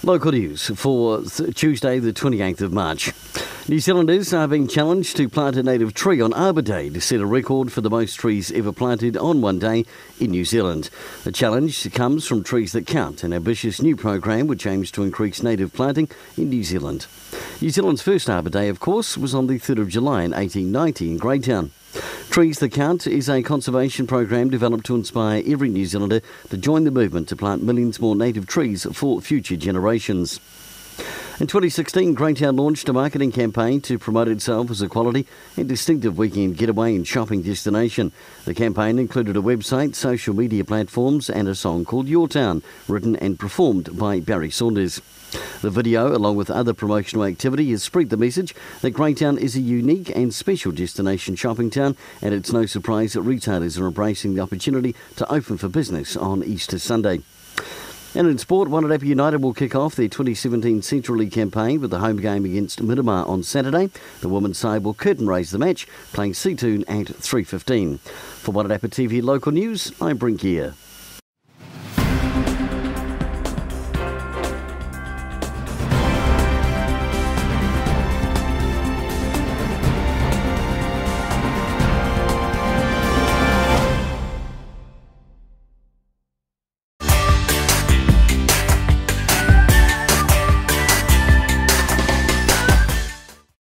Local news for Tuesday the 28th of March. New Zealanders are being challenged to plant a native tree on Arbor Day to set a record for the most trees ever planted on one day in New Zealand. The challenge comes from Trees That Count, an ambitious new program which aims to increase native planting in New Zealand. New Zealand's first Arbor Day, of course, was on the 3rd of July in 1890 in Greytown. Trees That Count is a conservation program developed to inspire every New Zealander to join the movement to plant millions more native trees for future generations. In 2016, Greytown launched a marketing campaign to promote itself as a quality and distinctive weekend getaway and shopping destination. The campaign included a website, social media platforms and a song called Your Town, written and performed by Barry Saunders. The video, along with other promotional activity, has spread the message that Greytown is a unique and special destination shopping town, and it's no surprise that retailers are embracing the opportunity to open for business on Easter Sunday. And in sport, Wairarapa United will kick off their 2017 Central League campaign with the home game against Miramar on Saturday. The women's side will curtain raise the match, playing Seatoon at 3:15. For Wairarapa TV Local News, I'm Brent Gare.